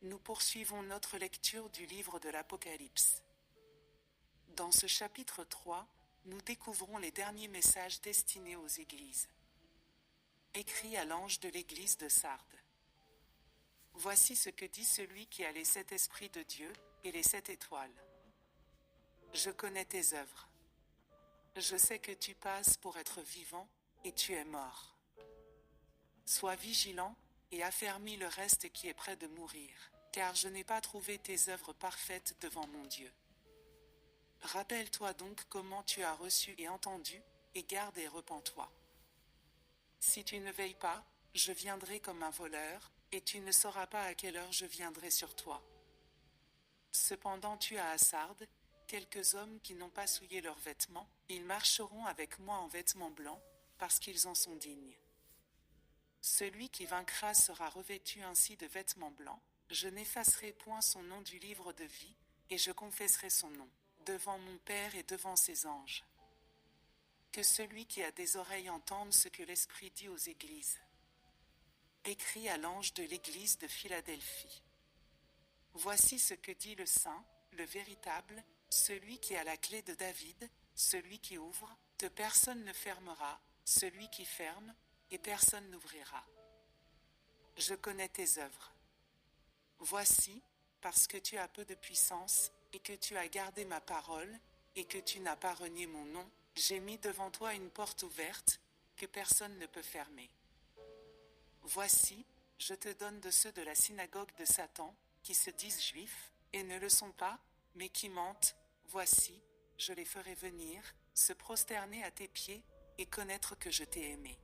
Nous poursuivons notre lecture du livre de l'Apocalypse. Dans ce chapitre 3, nous découvrons les derniers messages destinés aux églises. Écrit à l'ange de l'église de Sardes. Voici ce que dit celui qui a les 7 esprits de Dieu et les 7 étoiles. Je connais tes œuvres. Je sais que tu passes pour être vivant et tu es mort. Sois vigilant et affermis le reste qui est près de mourir, car je n'ai pas trouvé tes œuvres parfaites devant mon Dieu. Rappelle-toi donc comment tu as reçu et entendu, et garde et repens-toi. Si tu ne veilles pas, je viendrai comme un voleur, et tu ne sauras pas à quelle heure je viendrai sur toi. Cependant tu as à Sardes quelques hommes qui n'ont pas souillé leurs vêtements, ils marcheront avec moi en vêtements blancs, parce qu'ils en sont dignes. Celui qui vaincra sera revêtu ainsi de vêtements blancs, je n'effacerai point son nom du livre de vie, et je confesserai son nom, devant mon Père et devant ses anges. Que celui qui a des oreilles entende ce que l'Esprit dit aux églises. Écrit à l'ange de l'église de Philadelphie. Voici ce que dit le Saint, le véritable, celui qui a la clé de David, celui qui ouvre, que personne ne fermera, celui qui ferme, et personne n'ouvrira. Je connais tes œuvres. Voici, parce que tu as peu de puissance, et que tu as gardé ma parole, et que tu n'as pas renié mon nom, j'ai mis devant toi une porte ouverte, que personne ne peut fermer. Voici, je te donne de ceux de la synagogue de Satan, qui se disent juifs, et ne le sont pas, mais qui mentent. Voici, je les ferai venir, se prosterner à tes pieds, et connaître que je t'ai aimé.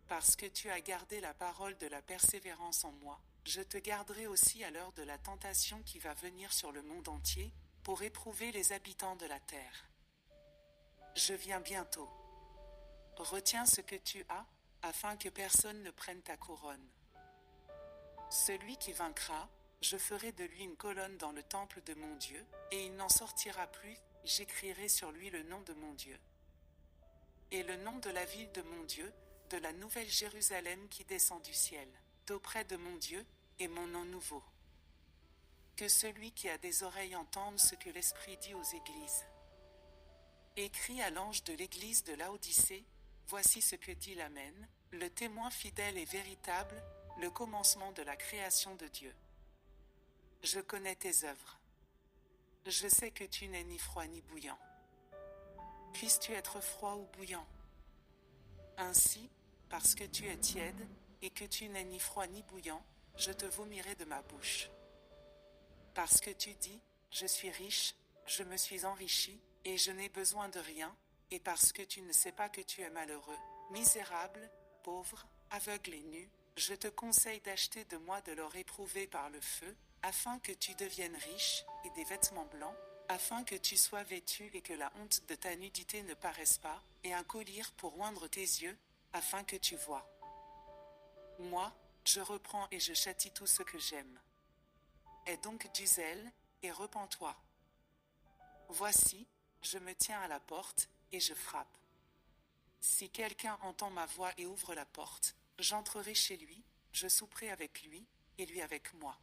Parce que tu as gardé la parole de la persévérance en moi, je te garderai aussi à l'heure de la tentation qui va venir sur le monde entier, pour éprouver les habitants de la terre. Je viens bientôt. Retiens ce que tu as, afin que personne ne prenne ta couronne. Celui qui vaincra, je ferai de lui une colonne dans le temple de mon Dieu, et il n'en sortira plus, j'écrirai sur lui le nom de mon Dieu. Et le nom de la ville de mon Dieu, de la nouvelle Jérusalem qui descend du ciel, d'auprès de mon Dieu, et mon nom nouveau. Que celui qui a des oreilles entende ce que l'Esprit dit aux églises. Écrit à l'ange de l'église de Laodicée, voici ce que dit l'Amen, le témoin fidèle et véritable, le commencement de la création de Dieu. Je connais tes œuvres. Je sais que tu n'es ni froid ni bouillant. Puisses-tu être froid ou bouillant? Ainsi, parce que tu es tiède, et que tu n'es ni froid ni bouillant, je te vomirai de ma bouche. Parce que tu dis, je suis riche, je me suis enrichi, et je n'ai besoin de rien, et parce que tu ne sais pas que tu es malheureux, misérable, pauvre, aveugle et nu, je te conseille d'acheter de moi de l'or éprouvé par le feu, afin que tu deviennes riche, et des vêtements blancs, afin que tu sois vêtu et que la honte de ta nudité ne paraisse pas, et un collier pour oindre tes yeux, afin que tu vois. Moi, je reprends et je châtie tout ce que j'aime. Aie donc du zèle, et repens-toi. Voici, je me tiens à la porte, et je frappe. Si quelqu'un entend ma voix et ouvre la porte, j'entrerai chez lui, je souperai avec lui, et lui avec moi.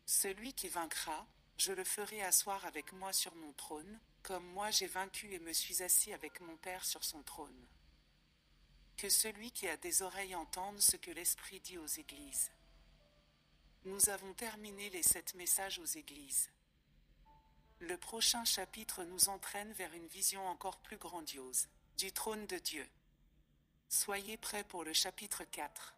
Celui qui vaincra, je le ferai asseoir avec moi sur mon trône, comme moi j'ai vaincu et me suis assis avec mon Père sur son trône. Que celui qui a des oreilles entende ce que l'Esprit dit aux églises. Nous avons terminé les 7 messages aux églises. Le prochain chapitre nous entraîne vers une vision encore plus grandiose, du trône de Dieu. Soyez prêts pour le chapitre 4.